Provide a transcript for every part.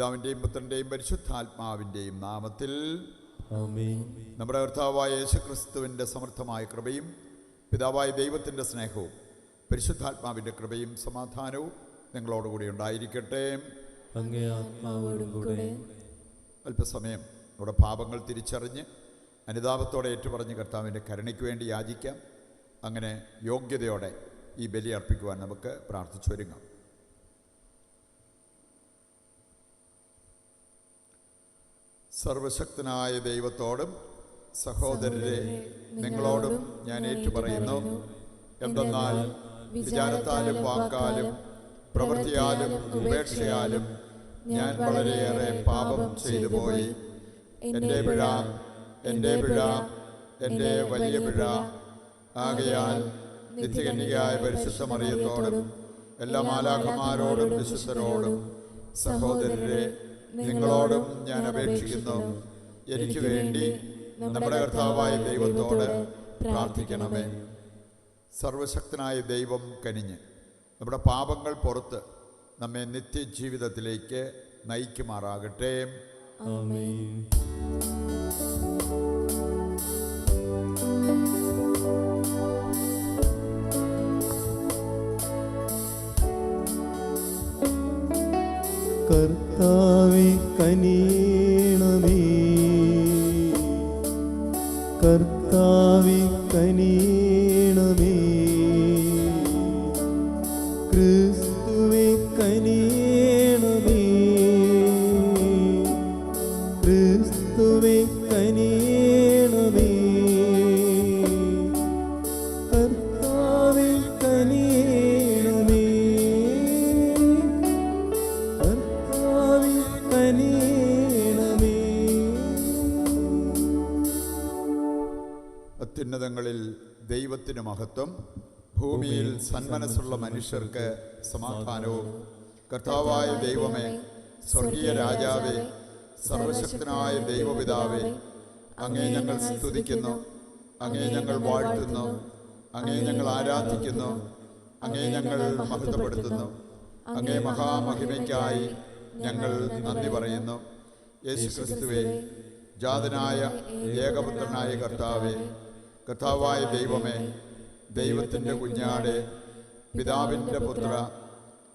പിതാവിൻ്റെയും പുത്രൻ്റെയും പരിശുദ്ധാത്മാവിൻ്റെയും നാമത്തിൽ ആമേൻ. നമ്മുടെ കർത്താവായ യേശുക്രിസ്തുവിൻ്റെ സമർത്ഥമായ കൃപയും പിതാവായ ദൈവത്തിൻ്റെ സ്നേഹവും പരിശുദ്ധാത്മാവിൻ്റെ കൃപയും സമാധാനവും നിങ്ങളോടുകൂടി ഉണ്ടായിരിക്കട്ടെ. അങ്ങേ ആത്മാവോടും കൂടെ. അല്പസമയം നമ്മുടെ പാപങ്ങൾ തിരിച്ചറിഞ്ഞ് അനുതാപത്തോടെ ഏറ്റുപറഞ്ഞ് കർത്താവിൻ്റെ കരുണയ്ക്ക് വേണ്ടി യാചിക്കാം. അങ്ങനെ യോഗ്യതയോടെ ഈ ബലി അർപ്പിക്കുവാൻ നമുക്ക് പ്രാർത്ഥിച്ചൊരുങ്ങാം. സർവശക്തനായ ദൈവത്തോടും സഹോദരരെ നിങ്ങളോടും ഞാൻ ഏറ്റുപറയുന്നു. എന്തെന്നാൽ വിചാരത്താലും വാക്കാലും പ്രവൃത്തിയാലും ഉപേക്ഷയാലും ഞാൻ വളരെയേറെ പാപം ചെയ്തു പോയി. എൻ്റെ പിഴ, എൻ്റെ പിഴ, എൻ്റെ വലിയ പിഴ. ആകയാൽ നിത്യകന്യകയായ പരിശുദ്ധ മറിയത്തോടും എല്ലാ മാലാഖമാരോടും വിശുദ്ധരോടും സഹോദരരെ നിങ്ങളോടും ഞാൻ അപേക്ഷിക്കുന്നു, എനിക്ക് വേണ്ടി നമ്മുടെ കർത്താവായ ദൈവത്തോട് പ്രാർത്ഥിക്കണമേ. സർവശക്തനായ ദൈവം കനിഞ്ഞ് നമ്മുടെ പാപങ്ങൾ പുറത്ത് നമ്മെ നിത്യജീവിതത്തിലേക്ക് നയിക്കുമാറാകട്ടെ. ആമേൻ. കർത്താവേ കനിയണമേ, കർത്താവേ കനിയണമേ, ക്രിസ്തുവേ കനിയണമേ, ക്രിസ്തുവേ കനിയണമേ, കർത്താവേ കനിയണമേ, കർത്താവേ കനിയണമേ. അത്യുന്നതങ്ങളിൽ ദൈവത്തിന് മഹത്വം, ഭൂമിയിൽ സന്മനസ്സുള്ള മനുഷ്യർക്ക് സമാധാനവും. കർത്താവായ ദൈവമേ, സ്വർഗീയ രാജാവേ, സർവശക്തനായ ദൈവപിതാവേ, അങ്ങേ ഞങ്ങൾ സ്തുതിക്കുന്നു, അങ്ങേ ഞങ്ങൾ വാഴ്ത്തുന്നു, അങ്ങേ ഞങ്ങൾ ആരാധിക്കുന്നു, അങ്ങേ ഞങ്ങൾ മഹത്വപ്പെടുത്തുന്നു. അങ്ങേ മഹാമഹിമയ്ക്കായി ഞങ്ങൾ നന്ദി പറയുന്നു. യേശുക്രിസ്തുവേ, ജാതനായ ഏകപുത്രനായ കർത്താവേ, കർത്താവായ ദൈവമേ, ദൈവത്തിൻ്റെ കുഞ്ഞാടെ, പിതാവിൻ്റെ പുത്ര,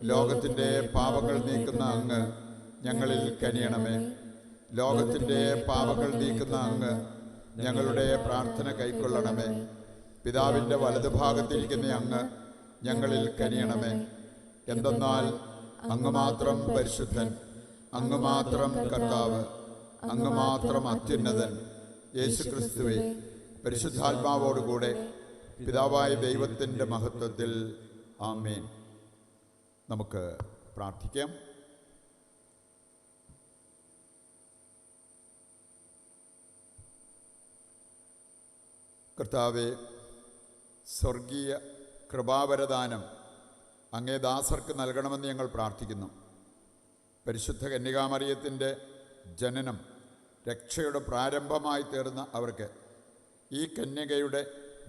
ലോകത്തിൻ്റെ പാപങ്ങൾ നീക്കുന്ന അങ്ങ് ഞങ്ങളിൽ കനിയണമേ. ലോകത്തിൻ്റെ പാപങ്ങൾ നീക്കുന്ന അങ്ങ് ഞങ്ങളുടെ പ്രാർത്ഥന കൈക്കൊള്ളണമേ. പിതാവിൻ്റെ വലതുഭാഗത്തിരിക്കുന്ന അങ്ങ് ഞങ്ങളിൽ കനിയണമേ. എന്തെന്നാൽ അങ്ങ് മാത്രം പരിശുദ്ധൻ, അങ്ങ് മാത്രം കർത്താവ്, അങ്ങ് മാത്രം അത്യുന്നതൻ. യേശുക്രിസ്തുവേ, പരിശുദ്ധാത്മാവോടുകൂടെ പിതാവായ ദൈവത്തിൻ്റെ മഹത്വത്തിൽ ആമേൻ. നമുക്ക് പ്രാർത്ഥിക്കാം. കർത്താവേ, സ്വർഗീയ കൃപാവരദാനം അങ്ങേ ദാസർക്ക് നൽകണമെന്ന് ഞങ്ങൾ പ്രാർത്ഥിക്കുന്നു. പരിശുദ്ധ കന്യകാമറിയത്തിൻ്റെ ജനനം രക്ഷയുടെ പ്രാരംഭമായി തീർന്ന അവർക്ക് ഈ കന്യകയുടെ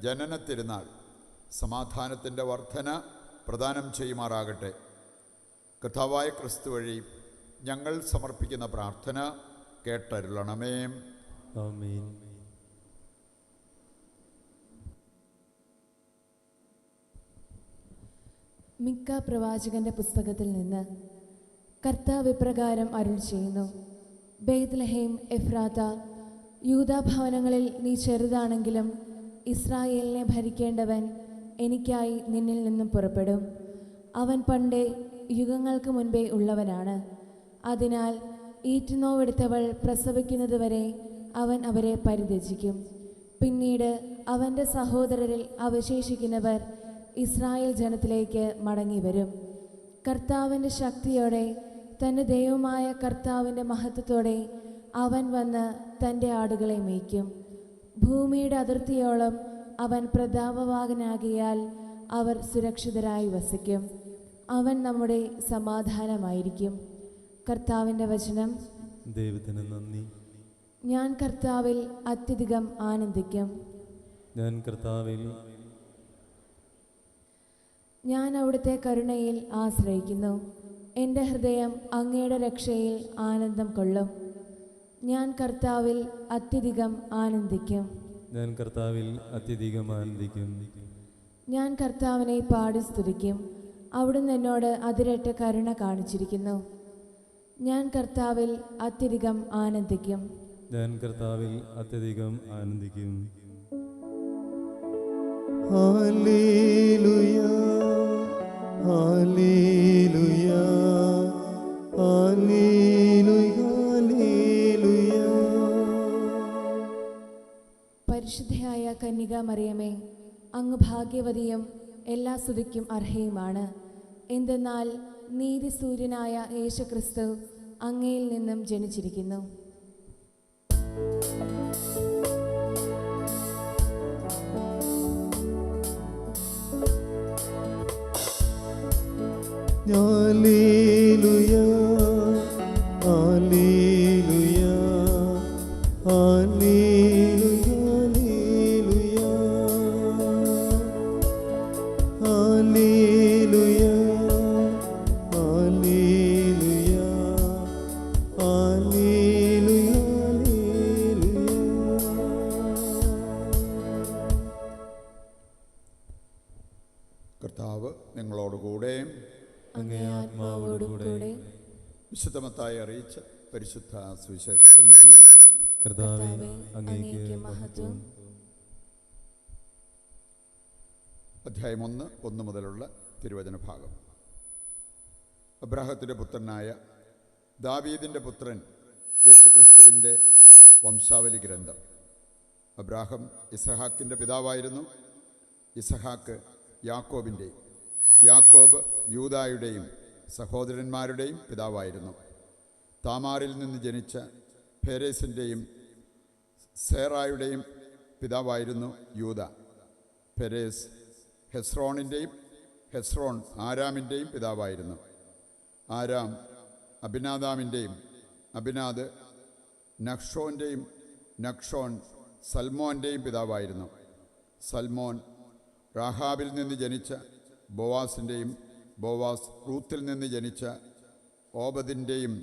ജനന തിരുനാൾ സമാധാനത്തിൻ്റെ വർധന പ്രദാനം ചെയ്യുമാറാകട്ടെ. കർത്താവായ ക്രിസ്തു വഴി ഞങ്ങൾ സമർപ്പിക്കുന്ന പ്രാർത്ഥന കേട്ടരുളണമേ. ആമേൻ. മിക്ക പ്രവാചകന്റെ പുസ്തകത്തിൽ നിന്ന് കർത്താവ് ഇപ്രകാരം അരുൾ ചെയ്യുന്നു: ബേത്ലഹേം എഫ്രാത്ത, യൂദാഭവനങ്ങളിൽ നീ ചെറുതാണെങ്കിലും ഇസ്രായേലിനെ ഭരിക്കേണ്ടവൻ എനിക്കായി നിന്നിൽ നിന്നും പുറപ്പെടും. അവൻ പണ്ടേ യുഗങ്ങൾക്ക് മുൻപേ ഉള്ളവനാണ്. അതിനാൽ ഈറ്റുനോവെടുത്തവൾ പ്രസവിക്കുന്നതുവരെ അവൻ അവരെ പരിത്യജിക്കും. പിന്നീട് അവൻ്റെ സഹോദരരിൽ അവശേഷിക്കുന്നവർ ഇസ്രായേൽ ജനത്തിലേക്ക് മടങ്ങിവരും. കർത്താവിൻ്റെ ശക്തിയോടെ, തൻ്റെ ദൈവമായ കർത്താവിൻ്റെ മഹത്വത്തോടെ അവൻ വന്ന് തൻ്റെ ആടുകളെ മേയ്ക്കും. ഭൂമിയുടെ അതിർത്തിയോളം അവൻ പ്രതാപവാഹനാകിയാൽ അവർ സുരക്ഷിതരായി വസിക്കും. അവൻ നമ്മുടെ സമാധാനമായിരിക്കും. കർത്താവിൻ്റെ വചനം. ദൈവത്തിന് നന്ദി. ഞാൻ കർത്താവിൽ അത്യധികം ആനന്ദിക്കും. ഞാൻ കർത്താവിൽ ഞാൻ അവിടുത്തെ കരുണയിൽ ആശ്രയിക്കുന്നു. എൻ്റെ ഹൃദയം അങ്ങയുടെ രക്ഷയിൽ ആനന്ദം കൊള്ളും. ഞാൻ കർത്താവിൽ അത്യധികം ആനന്ദിക്കും. ഞാൻ കർത്താവിൽ അത്യധികം ആനന്ദിക്കും. ഞാൻ കർത്താവിനെ പാടി സ്തുതിക്കും. അവിടുന്ന് എന്നോട് അതിരറ്റ കരുണ കാണിച്ചിരിക്കുന്നു. ഞാൻ കർത്താവിൽ അത്യധികം ആനന്ദിക്കും. ഞാൻ കർത്താവിൽ അത്യധികം ആനന്ദിക്കും. Hallelujah hallelujah hallelujah hallelujah. പരിശുദ്ധയായ കന്യകാ മറിയമേ, അങ്ങ് ഭാഗ്യവതിയും എല്ലാ സ്തുതിക്കും അർഹയുമാണ്. എന്തെന്നാൽ നീതിസൂര്യനായ യേശുക്രിസ്തു അങ്ങയിൽ നിന്നും ജനിച്ചിരിക്കുന്നു. Hallelujah hallelujah hallelujah hallelujah hallelujah hallelujah കർത്താവ് നിങ്ങളോടുകൂടെ. അങ്ങേ ആത്മാവോടുകൂടെ. വിശുദ്ധ മത്തായി അറിയിച്ച പരിശുദ്ധ സുവിശേഷത്തിൽ നിന്ന്. കർത്താവേ, കർത്താവേ, അങ്ങേക്ക് അങ്ങേക്ക് മഹത്വം. അധ്യായം 1 മുതലുള്ള തിരുവചന ഭാഗം. അബ്രാഹത്തിൻ്റെ പുത്രനായ ദാവീദിൻ്റെ പുത്രൻ യേശുക്രിസ്തുവിൻ്റെ വംശാവലി ഗ്രന്ഥം. അബ്രാഹം ഇസഹാക്കിൻ്റെ പിതാവായിരുന്നു. ഇസഹാക്ക് യാക്കോബിൻ്റെയും, യാക്കോബ് യൂദായുടെയും സഹോദരന്മാരുടെയും പിതാവായിരുന്നു. താമാറിൽ നിന്ന് ജനിച്ച ഫെരേസിൻ്റെയും സേറായുടെയും പിതാവായിരുന്നു യൂദ. ഫെരേസ് ഹെസ്രോണിൻ്റെയും, ഹെസ്രോൺ ആരാമിൻ്റെയും പിതാവായിരുന്നു. ആരാം അബിനാദാമിൻ്റെയും, അബിനാദ് നക്ഷോൻ്റെയും, നക്ഷോൻ സൽമോൻ്റെയും പിതാവായിരുന്നു. സൽമോൻ റാഹാബിൽ നിന്ന് ജനിച്ച ബോവാസിൻ്റെയും, ബോവാസ് റൂത്തിൽ നിന്ന് ജനിച്ച ഓബദിൻ്റെയും,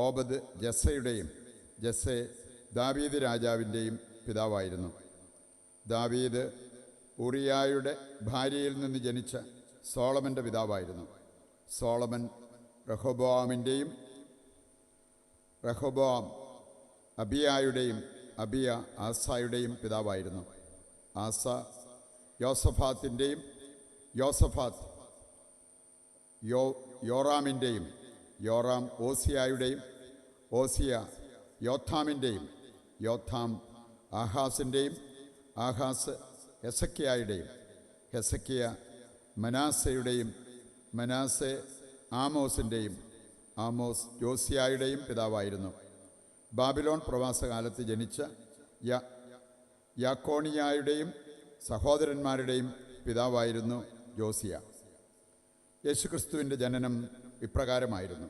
ഓബദ് ജസ്സയുടെയും, ജസ്സെ ദാവീദ് രാജാവിൻ്റെയും പിതാവായിരുന്നു. ദാവീദ് ഉറിയായുടെ ഭാര്യയിൽ നിന്ന് ജനിച്ച സോളമൻ്റെ പിതാവായിരുന്നു. സോളമൻ റഹോബോവാമിൻ്റെയും, റഹോബോവാം അബിയായുടെയും, അബിയ ആസായുടെയും പിതാവായിരുന്നു. ആസ യോസഫാത്തിൻ്റെയും, യോസഫാത്ത് യോറാമിൻ്റെയും, യോറാം ഓസിയായുടെയും, ഓസിയ യോഥാമിൻ്റെയും, യോഥാം ആഹാസിൻ്റെയും, ആഹാസ് ഹെസക്കിയായുടെയും, ഹെസക്കിയ മനാസയുടെയും, മനാസെ ആമോസിൻ്റെയും, ആമോസ് ജോസിയായുടെയും പിതാവായിരുന്നു. ബാബിലോൺ പ്രവാസകാലത്ത് ജനിച്ച യാക്കോണിയായുടെയും സഹോദരന്മാരുടെയും പിതാവായിരുന്നു ജോസിയ. യേശുക്രിസ്തുവിൻ്റെ ജനനം ഇപ്രകാരമായിരുന്നു.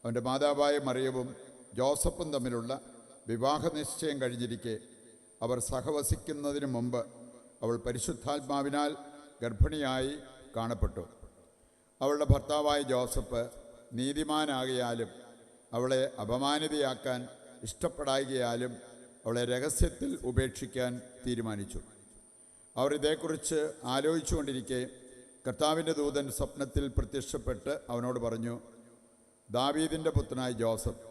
അവൻ്റെ മാതാവായ മറിയവും ജോസഫും തമ്മിലുള്ള വിവാഹ നിശ്ചയം കഴിഞ്ഞിരിക്കെ അവർ സഹവസിക്കുന്നതിന് മുമ്പ് അവൾ പരിശുദ്ധാത്മാവിനാൽ ഗർഭിണിയായി കാണപ്പെട്ടു. അവളുടെ ഭർത്താവായ ജോസഫ് നീതിമാനാകിയാലും അവളെ അപമാനിതയാക്കാൻ ഇഷ്ടപ്പെടായികയാലും അവളെ രഹസ്യത്തിൽ ഉപേക്ഷിക്കാൻ തീരുമാനിച്ചു. അവർ ഇതേക്കുറിച്ച് ആലോചിച്ചുകൊണ്ടിരിക്കെ കർത്താവിൻ്റെ ദൂതൻ സ്വപ്നത്തിൽ പ്രത്യക്ഷപ്പെട്ട് അവനോട് പറഞ്ഞു, ദാവീദിൻ്റെ പുത്രനായ ജോസഫ്,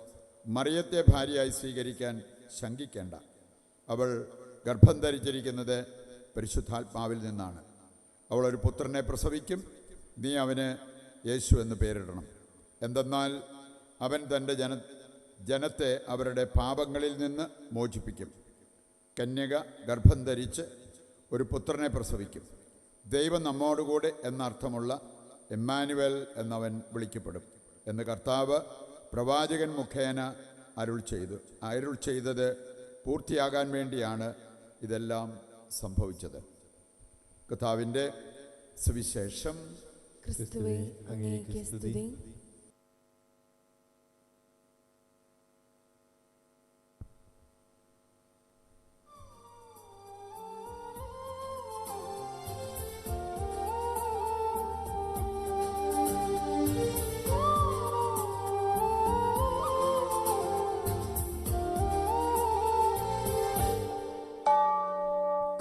മറിയത്തെ ഭാര്യയായി സ്വീകരിക്കാൻ ശങ്കിക്കേണ്ട. അവൾ ഗർഭം ധരിച്ചിരിക്കുന്നത് പരിശുദ്ധാത്മാവിൽ നിന്നാണ്. അവളൊരു പുത്രനെ പ്രസവിക്കും. നീ അവന് യേശു എന്ന് പേരിടണം. എന്തെന്നാൽ അവൻ തൻ്റെ ജനത്തെ അവരുടെ പാപങ്ങളിൽ നിന്ന് മോചിപ്പിക്കും. കന്യക ഗർഭം ധരിച്ച് ഒരു പുത്രനെ പ്രസവിക്കും. ദൈവം നമ്മോടുകൂടെ എന്നർത്ഥമുള്ള എമ്മാനുവേൽ എന്നവൻ വിളിക്കപ്പെടും എന്ന് കർത്താവ് പ്രവാചകൻ മുഖേന അരുൾ ചെയ്തത് പൂർത്തിയാകാൻ വേണ്ടിയാണ് ഇതെല്ലാം സംഭവിച്ചത്. കർത്താവിൻ്റെ സുവിശേഷം. ക്രിസ്തുവേ, അങ്ങേക്ക് സ്തുതി.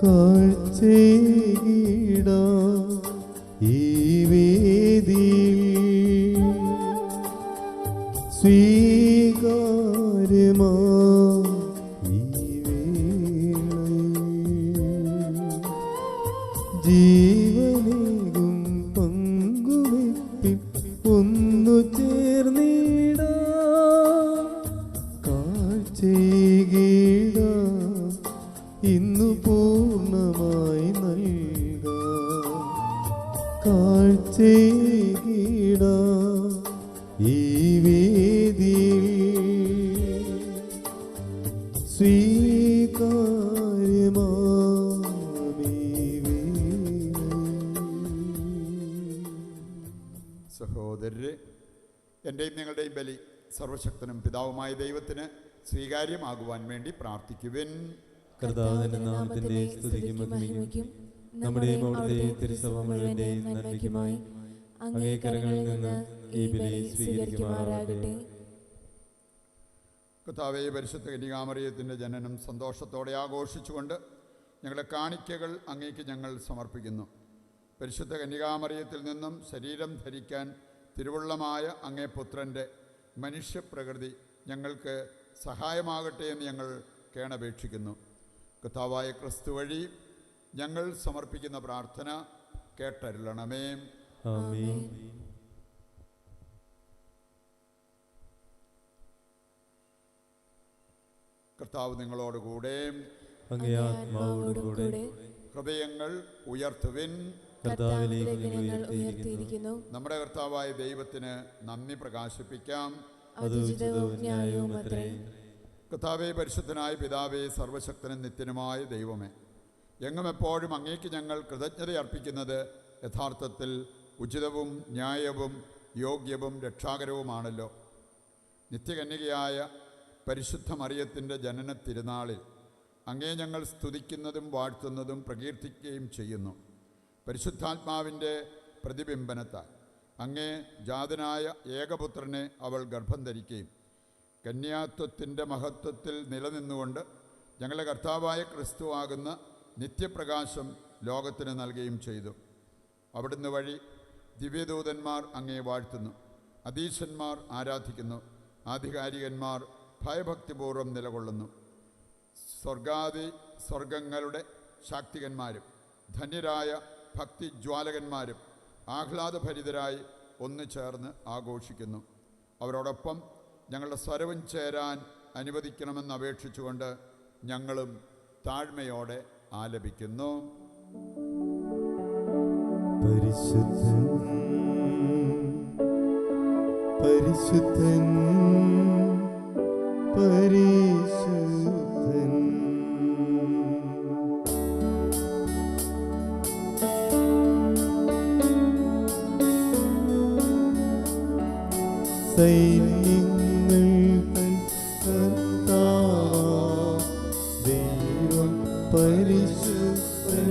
കാഴ്ചയിടാം ഈ വേദിയിൽ സ്വീകാര്യമാ ഈ വേളയിൽ ജീവനേകും പങ്കുവെപ്പിൽ ഒന്നു ചേർന്നിടാം കാഴ്ചയിടാം ഇന്നു പൂർണ്ണമായി നൽകാം കാഴ്ചയിടാം ഈ വേദിയിൽ സ്വീകാര്യമാമീ വേളയിൽ. സഹോദരരെ, എൻ്റെയും നിങ്ങളുടെയും ബലി സർവശക്തനും പിതാവുമായ ദൈവത്തിന് സ്വീകാര്യമാകുവാൻ വേണ്ടി പ്രാർത്ഥിക്കുവിൻ. കർത്താവിന്റെ നാമത്തിന്റെ സ്തുതിക്കും മഹിമയ്ക്കും നമ്മുടെയും അവിടുത്തെ തിരുസഭ മുഴുവന്റെയും നന്മയ്ക്കുമായി അങ്ങേ കരങ്ങളിൽ നിന്ന് ഈ ബലി സ്വീകരിക്കുമാറാകട്ടെ. കർത്താവേ, പരിശുദ്ധ കന്യകാമറിയത്തിൻ്റെ ജനനം സന്തോഷത്തോടെ ആഘോഷിച്ചുകൊണ്ട് ഞങ്ങളുടെ കാണിക്കകൾ അങ്ങേക്ക് ഞങ്ങൾ സമർപ്പിക്കുന്നു. പരിശുദ്ധ കന്യകാമറിയത്തിൽ നിന്നും ശരീരം ധരിക്കാൻ തിരുവുള്ളമായ അങ്ങേ പുത്രൻ്റെ മനുഷ്യപ്രകൃതി ഞങ്ങൾക്ക് സഹായമാകട്ടെ എന്ന് ഞങ്ങൾ കേണപേക്ഷിക്കുന്നു. കർത്താവായ ക്രിസ്തു വഴി ഞങ്ങൾ സമർപ്പിക്കുന്ന പ്രാർത്ഥന കേട്ടരുളണമേ. ആമേൻ. കർത്താവ് നിങ്ങളോടുകൂടെ. അങ്ങേ ആത്മാവോടുകൂടെ. ഹൃദയങ്ങൾ ഉയർത്തുവിൻ. കർത്താവിലേക്ക് ഞങ്ങൾ ഉയർത്തിയിരിക്കുന്നു. നമ്മുടെ കർത്താവായ ദൈവത്തിന് നന്ദി പ്രകാശിപ്പിക്കാം. അത് ഉചിതവും ന്യായവും അത്രേ. കർത്താവേ, പരിശുദ്ധനായ പിതാവേ, സർവശക്തനും നിത്യനുമായ ദൈവമേ, എങ്ങും എപ്പോഴും അങ്ങേക്ക് ഞങ്ങൾ കൃതജ്ഞത അർപ്പിക്കുന്നത് യഥാർത്ഥത്തിൽ ഉചിതവും ന്യായവും യോഗ്യവും രക്ഷാകരവുമാണല്ലോ. നിത്യകന്യകയായ പരിശുദ്ധ മറിയത്തിൻ്റെ ജനന തിരുനാളിൽ അങ്ങേ ഞങ്ങൾ സ്തുതിക്കുന്നതും വാഴ്ത്തുന്നതും പ്രകീർത്തിക്കുകയും ചെയ്യുന്നു. പരിശുദ്ധാത്മാവിൻ്റെ പ്രതിബിംബനത്താൽ അങ്ങേ ജാതനായ ഏകപുത്രനെ അവൾ ഗർഭം ധരിക്കുകയും കന്യാത്വത്തിൻ്റെ മഹത്വത്തിൽ നിലനിന്നുകൊണ്ട് ഞങ്ങളുടെ കർത്താവായ ക്രിസ്തുവാകുന്ന നിത്യപ്രകാശം ലോകത്തിന് നൽകുകയും ചെയ്തു. അവിടുന്ന് വഴി ദിവ്യദൂതന്മാർ അങ്ങേ വാഴ്ത്തുന്നു, അധീശന്മാർ ആരാധിക്കുന്നു, ആധികാരികന്മാർ ഭയഭക്തിപൂർവ്വം നിലകൊള്ളുന്നു. സ്വർഗങ്ങളുടെ ശാക്തികന്മാരും ധന്യരായ ഭക്തിജ്വാലകന്മാരും ആഹ്ലാദഭരിതരായി ഒന്നു ചേർന്ന് ആഘോഷിക്കുന്നു. അവരോടൊപ്പം ഞങ്ങളുടെ സ്വരവും ചേരാൻ അനുവദിക്കണമെന്ന് അപേക്ഷിച്ചുകൊണ്ട് ഞങ്ങളും താഴ്മയോടെ ആലപിക്കുന്നു. പരിശുദ്ധൻ പരിശുദ്ധൻ പരിശുദ്ധൻ സൈന്യങ്ങൾ കർത്താവാം ദൈവം പരിശുദ്ധൻ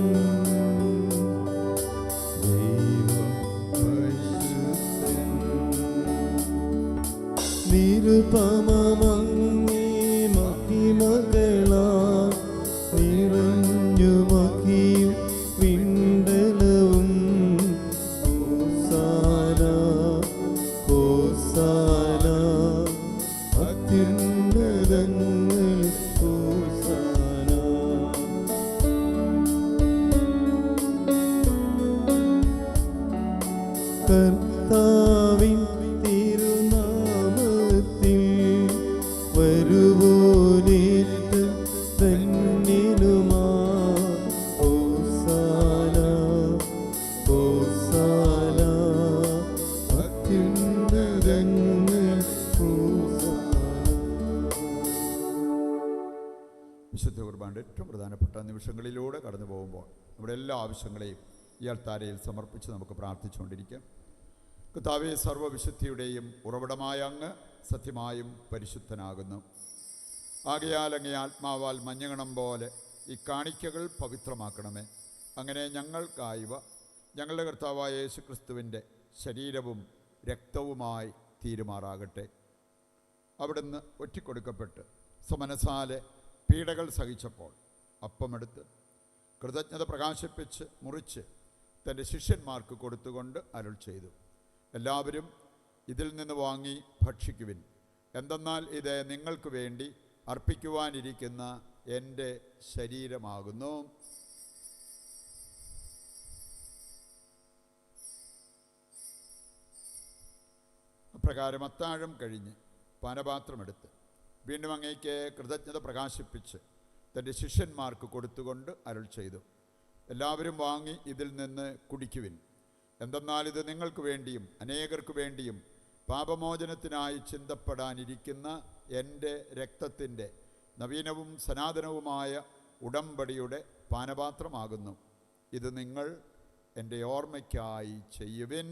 ദൈവം പരിശുദ്ധൻ നിരുപമമങ്ങേ മഹിമകളാൽ നിറഞ്ഞു മഹിയും വിണ്ടലവും ഹോസാന ഹോസാന അത്യുന്നതങ്ങളിൽ ഹോസാന. കർത്താവിൻ തിരുനാമത്തിൽ വരുവോനേറ്റ് ധന്യനുമാ ഹോസാന ഹോസാന അത്യുന്നതങ്ങളിൽ ഹോസാന. വിശുദ്ധ കുർബാനയുടെ ഏറ്റവും പ്രധാനപ്പെട്ട നിമിഷങ്ങളിലൂടെ കടന്നു പോകുമ്പോൾ നമ്മുടെ എല്ലാ ആവശ്യങ്ങളെയും ഈ അൾത്താരയിൽ സമർപ്പിച്ച് നമുക്ക് പ്രാർത്ഥിച്ചുകൊണ്ടിരിക്കാം. കർത്താവേ, സർവ്വവിശുദ്ധിയുടെയും ഉറവിടമായ അങ്ങ് സത്യമായും പരിശുദ്ധനാകുന്നു. ആകയാൽ അങ്ങേ ആത്മാവാൽ മഞ്ഞകണം പോലെ ഈ കാണിക്കകൾ പവിത്രമാക്കണമേ. അങ്ങനെ ഞങ്ങൾക്കായവ ഞങ്ങളുടെ കർത്താവായ യേശുക്രിസ്തുവിൻ്റെ ശരീരവും രക്തവുമായി തീരുമാറാകട്ടെ. അവിടുന്ന് ഒറ്റിക്കൊടുക്കപ്പെട്ട് സമനസാലെ പീഡകൾ സഹിച്ചപ്പോൾ അപ്പമെടുത്ത് കൃതജ്ഞത പ്രകാശിപ്പിച്ച് മുറിച്ച് തൻ്റെ ശിഷ്യന്മാർക്ക് കൊടുത്തുകൊണ്ട് അരുൾ ചെയ്തു, എല്ലാവരും ഇതിൽ നിന്ന് വാങ്ങി ഭക്ഷിക്കുവിൻ. എന്തെന്നാൽ ഇത് നിങ്ങൾക്ക് വേണ്ടി അർപ്പിക്കുവാനിരിക്കുന്ന എൻ്റെ ശരീരമാകുന്നു. അപ്രകാരം അത്താഴം കഴിഞ്ഞ് പാനപാത്രമെടുത്ത് വീണ്ടും അങ്ങേക്ക് കൃതജ്ഞത പ്രകാശിപ്പിച്ച് തൻ്റെ ശിഷ്യന്മാർക്ക് കൊടുത്തുകൊണ്ട് അരുൾ ചെയ്തു, എല്ലാവരും വാങ്ങി ഇതിൽ നിന്ന് കുടിക്കുവിൻ. എന്തെന്നാൽ ഇത് നിങ്ങൾക്ക് വേണ്ടിയും അനേകർക്ക് വേണ്ടിയും പാപമോചനത്തിനായി ചിന്തപ്പെടാനിരിക്കുന്ന എൻ്റെ രക്തത്തിൻ്റെ നവീനവും സനാതനവുമായ ഉടമ്പടിയുടെ പാനപാത്രമാകുന്നു. ഇത് നിങ്ങൾ എൻ്റെ ഓർമ്മയ്ക്കായി ചെയ്യുവിൻ.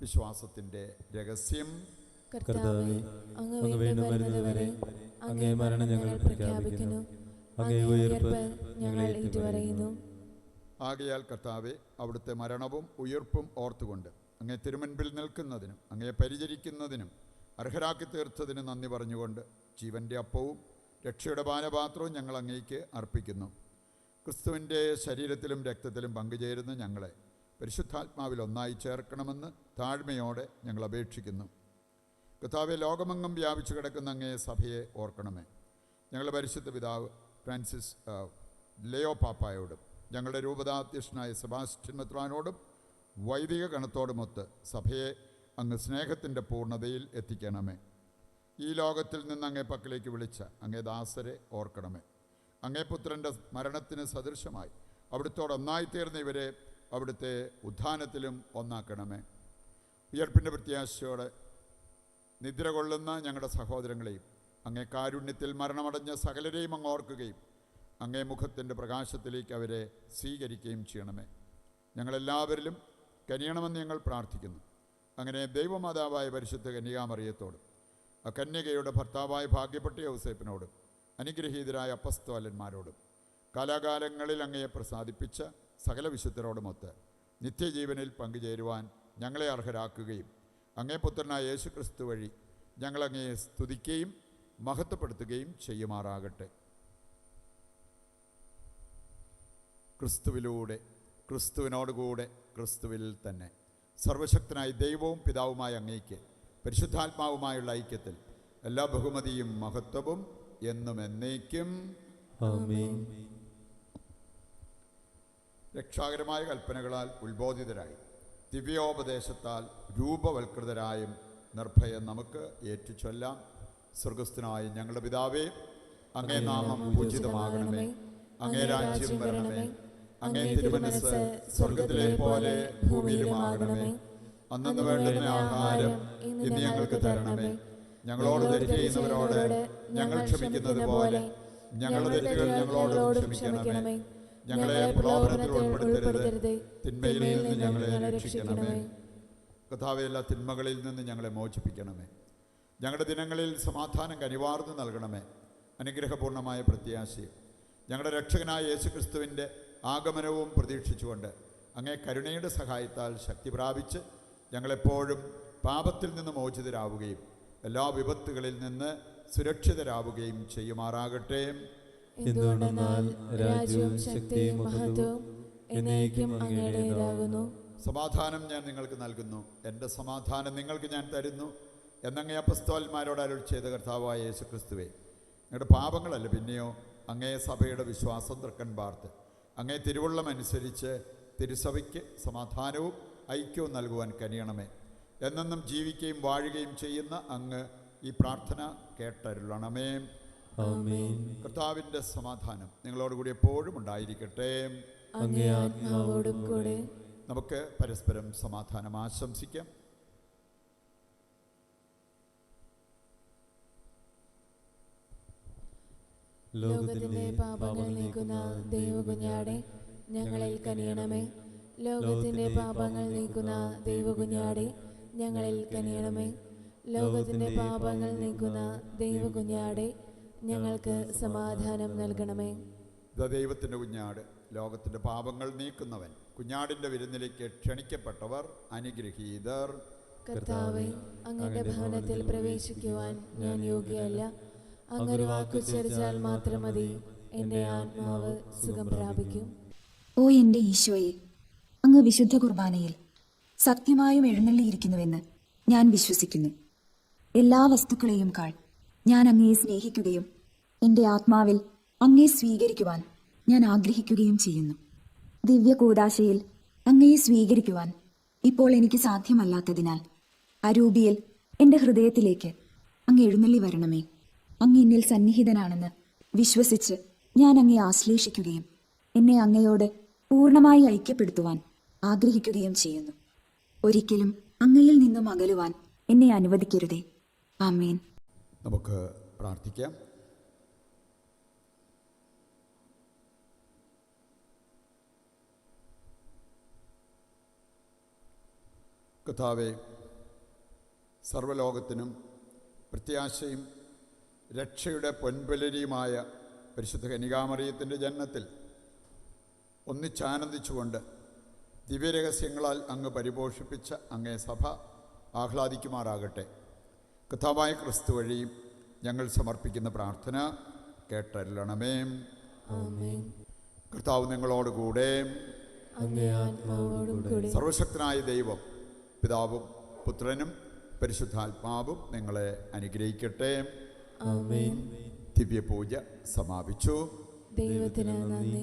വിശ്വാസത്തിൻ്റെ രഹസ്യം. കർത്താവേ, അങ്ങ് വീണ്ടും വരുന്നതുവരെ അങ്ങേ മരണം ഞങ്ങൾ പ്രഖ്യാപിക്കുന്നു, അങ്ങേ ഉയർപ്പ് ഞങ്ങൾ ഏറ്റുപറയുന്നു. ആകയാൽ കർത്താവെ, അവിടുത്തെ മരണവും ഉയർപ്പും ഓർത്തുകൊണ്ട് അങ്ങേ തിരുമുൻപിൽ നിൽക്കുന്നതിനും അങ്ങയെ പരിചരിക്കുന്നതിനും അർഹരാക്കി തീർത്തതിന് നന്ദി പറഞ്ഞുകൊണ്ട് ജീവൻ്റെ അപ്പവും രക്ഷയുടെ പാനപാത്രവും ഞങ്ങൾ അങ്ങേക്ക് അർപ്പിക്കുന്നു. ക്രിസ്തുവിൻ്റെ ശരീരത്തിലും രക്തത്തിലും പങ്കുചേരുന്ന ഞങ്ങളെ പരിശുദ്ധാത്മാവിൽ ഒന്നായി ചേർക്കണമെന്ന് താഴ്മയോടെ ഞങ്ങൾ അപേക്ഷിക്കുന്നു. കർത്താവെ, ലോകമെങ്ങും വ്യാപിച്ചു കിടക്കുന്ന അങ്ങേ സഭയെ ഓർക്കണമേ. ഞങ്ങളുടെ പരിശുദ്ധ പിതാവ് ഫ്രാൻസിസ് ലിയോ പാപ്പായോടും ഞങ്ങളുടെ രൂപതാധ്യക്ഷനായ സെബാസ്റ്റ്യൻ മെത്രാനോടും വൈദിക ഗണത്തോടുമൊത്ത് സഭയെ അങ്ങ് സ്നേഹത്തിൻ്റെ പൂർണ്ണതയിൽ എത്തിക്കണമേ. ഈ ലോകത്തിൽ നിന്ന് അങ്ങേ പക്കലേക്ക് വിളിച്ച അങ്ങേ ദാസരെ ഓർക്കണമേ. അങ്ങേ പുത്രൻ്റെ മരണത്തിന് സദൃശമായി അവിടുത്തോടൊന്നായിത്തീർന്ന ഇവരെ അവിടുത്തെ ഉത്ഥാനത്തിലും ഒന്നാക്കണമേ. ഉയർപ്പിൻ്റെ പ്രത്യാശയോടെ നിദ്ര കൊള്ളുന്ന ഞങ്ങളുടെ സഹോദരങ്ങളെയും അങ്ങേ കാരുണ്യത്തിൽ മരണമടഞ്ഞ സകലരെയും അങ്ങ് ഓർക്കുകയും അങ്ങേ മുഖത്തിൻ്റെ പ്രകാശത്തിലേക്ക് അവരെ സ്വീകരിക്കുകയും ചെയ്യണമേ. ഞങ്ങളെല്ലാവരിലും കനിയണമെന്ന് ഞങ്ങൾ പ്രാർത്ഥിക്കുന്നു. അങ്ങനെ ദൈവമാതാവായ പരിശുദ്ധ കന്യകാമറിയത്തോടും ആ കന്യകയുടെ ഭർത്താവായ ഭാഗ്യപ്പെട്ട യൗസേപ്പിനോടും അനുഗ്രഹീതരായ അപ്പസ്തോലന്മാരോടും കാലാകാലങ്ങളിൽ അങ്ങയെ പ്രസാദിപ്പിച്ച സകല വിശുദ്ധരോടുമൊത്ത് നിത്യജീവനിൽ പങ്കുചേരുവാൻ ഞങ്ങളെ അർഹരാക്കുകയും അങ്ങേ പുത്രനായ യേശു ക്രിസ്തു വഴി ഞങ്ങളങ്ങയെ സ്തുതിക്കുകയും മഹത്വപ്പെടുത്തുകയും ചെയ്യുമാറാകട്ടെ. ക്രിസ്തുവിലൂടെ, ക്രിസ്തുവിനോടുകൂടെ, ക്രിസ്തുവിൽ തന്നെ സർവശക്തനായ ദൈവവും പിതാവുമായ അങ്ങേക്ക് പരിശുദ്ധാത്മാവുമായുള്ള ഐക്യത്തിൽ എല്ലാ ബഹുമതിയും മഹത്വവും എന്നും എന്നേക്കും ആമേൻ. രക്ഷാകരമായ കൽപ്പനകളാൽ ഉത്ബോധിതരായി ദിവ്യോപദേശത്താൽ രൂപവൽകൃതരായും നിർഭയം നമുക്ക് ഏറ്റുചൊല്ലാം. സ്വർഗസ്ഥനായ ഞങ്ങളുടെ പിതാവേ, അങ്ങേ നാമം പൂജിതമാകണമേ, അങ്ങേ രാജ്യം വരണമേ, അങ്ങേ തിരുമനസ്സ് സ്വർഗത്തിലെ പോലെ ഭൂമിയിലുമാകണമേ. അന്നു വേണ്ടുന്ന ആഹാരം ഇന്ന് ഞങ്ങൾക്ക് തരണമേ. ഞങ്ങളോട് തെറ്റ് ചെയ്യുന്നവരോട് ഞങ്ങൾ ക്ഷമിക്കുന്നത് പോലെ ഞങ്ങളുടെ തെറ്റുകൾ ഞങ്ങളോട് ക്ഷമിക്കണമേ. ഞങ്ങളെ പ്രലോഭനത്തിൽ ഉൾപ്പെടുത്തരുത്, തിന്മയിൽ നിന്ന് ഞങ്ങളെ രക്ഷിക്കണമേ. കർത്താവേ, എല്ലാ തിന്മകളിൽ നിന്ന് ഞങ്ങളെ മോചിപ്പിക്കണമേ. ഞങ്ങളുടെ ദിനങ്ങളിൽ സമാധാനം കനിവാർന്ന് നൽകണമേ. അനുഗ്രഹപൂർണമായ പ്രത്യാശയും ഞങ്ങളുടെ രക്ഷകനായ യേശുക്രിസ്തുവിൻ്റെ ആഗമനവും പ്രതീക്ഷിച്ചുകൊണ്ട് അങ്ങേ കരുണയുടെ സഹായത്താൽ ശക്തി പ്രാപിച്ച് ഞങ്ങളെപ്പോഴും പാപത്തിൽ നിന്ന് മോചിതരാവുകയും എല്ലാ വിപത്തുകളിൽ നിന്ന് സുരക്ഷിതരാവുകയും ചെയ്യുമാറാകട്ടെ. എന്തുകൊണ്ടെന്നാൽ രാജ്യവും ശക്തിയും മഹത്വവും എന്നേക്കും അങ്ങയുടേതാകുന്നു. സമാധാനം ഞാൻ നിങ്ങൾക്ക് നൽകുന്നു, എൻ്റെ സമാധാനം നിങ്ങൾക്ക് ഞാൻ തരുന്നു എന്നങ്ങേ അപ്പസ്തോലന്മാരോട് അരുൾ ചെയ്ത കർത്താവായ യേശുക്രിസ്തുവേ, നിങ്ങളുടെ പാപങ്ങളല്ല പിന്നെയോ അങ്ങേ സഭയുടെ വിശ്വാസം തൃക്കൻ പാർത്ത് അങ്ങേ തിരുവുള്ളം അനുസരിച്ച് തിരുസഭയ്ക്ക് സമാധാനവും ഐക്യവും നൽകുവാൻ കനിയണമേ. എന്നെന്നും ജീവിക്കുകയും വാഴുകയും ചെയ്യുന്ന അങ്ങ് ഈ പ്രാർത്ഥന കേട്ടരുളണമേ. ആമേൻ. കർത്താവിൻ്റെ സമാധാനം നിങ്ങളോടുകൂടി എപ്പോഴും ഉണ്ടായിരിക്കട്ടെ. അങ്ങേ ആത്മാവോടും കൂടെ. നമുക്ക് പരസ്പരം സമാധാനം ആശംസിക്കാം. ലോകത്തിന്റെ പാപങ്ങൾ നീക്കുന്ന ദൈവകുഞ്ഞാടെ ഞങ്ങളിൽ കനിയണമേ. ലോകത്തിന്റെ പാപങ്ങൾ നീക്കുന്ന ദൈവകുഞ്ഞാടെ ഞങ്ങളിൽ കനിയണമേ. ലോകത്തിന്റെ പാപങ്ങൾ നീക്കുന്ന ദൈവകുഞ്ഞാടെ ഞങ്ങൾക്ക് സമാധാനം നൽകണമേ. ദൈവത്തിൻ്റെ കുഞ്ഞാട്, ലോകത്തിൻ്റെ പാപങ്ങൾ നീക്കുന്നവൻ, കുഞ്ഞാടിൻ്റെ വിരുന്നിലേക്ക് ക്ഷണിക്കപ്പെട്ടവർ അനുഗ്രഹീതർ. കർത്താവേ, അങ്ങയുടെ ഭവനത്തിൽ പ്രവേശിക്കുവാൻ ഞാൻ യോഗ്യയല്ല. അങ്ങൊരു വാക്കുച്ചരിച്ചാൽ മാത്രം മതി, എൻ്റെ ആത്മാവ് സുഖം പ്രാപിക്കും. ഓ എൻ്റെ ഈശോയെ, അങ്ങ് വിശുദ്ധ കുർബാനയിൽ സത്യമായും എഴുന്നള്ളിയിരിക്കുന്നുവെന്ന് ഞാൻ വിശ്വസിക്കുന്നു. എല്ലാ വസ്തുക്കളെയും കാൾ ഞാൻ അങ്ങയെ സ്നേഹിക്കുകയും എൻ്റെ ആത്മാവിൽ അങ്ങയെ സ്വീകരിക്കുവാൻ ഞാൻ ആഗ്രഹിക്കുകയും ചെയ്യുന്നു. ദിവ്യ കൂദാശയിൽ അങ്ങയെ സ്വീകരിക്കുവാൻ ഇപ്പോൾ എനിക്ക് സാധ്യമല്ലാത്തതിനാൽ അരൂപിയിൽ എൻ്റെ ഹൃദയത്തിലേക്ക് അങ്ങ് എഴുന്നള്ളി വരണമേ. അങ്ങ് എന്നിൽ സന്നിഹിതനാണെന്ന് വിശ്വസിച്ച് ഞാൻ അങ്ങയെ ആശ്ലേഷിക്കുകയും എന്നെ അങ്ങയോട് പൂർണ്ണമായി ഐക്യപ്പെടുത്തുവാൻ ആഗ്രഹിക്കുകയും ചെയ്യുന്നു. ഒരിക്കലും അങ്ങയിൽ നിന്നും അകലുവാൻ എന്നെ അനുവദിക്കരുതേ. ആമേൻ. നമുക്ക് പ്രാർത്ഥിക്കാം. കർത്താവേ, സർവ്വലോകത്തിനും പ്രത്യാശയും രക്ഷയുടെ പൊൻപുലരിയുമായ പരിശുദ്ധ കന്യകാമറിയത്തിൻ്റെ ജനനത്തിൽ ഒന്നിച്ചാനന്ദിച്ചുകൊണ്ട് ദിവ്യരഹസ്യങ്ങളാൽ അങ്ങ് പരിപോഷിപ്പിച്ച അങ്ങേ സഭ ആഹ്ലാദിക്കുമാറാകട്ടെ. കർത്താവായ ക്രിസ്തു വഴിയും ഞങ്ങൾ സമർപ്പിക്കുന്ന പ്രാർത്ഥന കേട്ടരുളണമേ. കർത്താവ് നിങ്ങളോടുകൂടെ. സർവശക്തനായ ദൈവം പിതാവും പുത്രനും പരിശുദ്ധാത്മാവും നിങ്ങളെ അനുഗ്രഹിക്കട്ടെ. ദിവ്യപൂജ സമാപിച്ചു. ദൈവത്തിന് നന്ദി.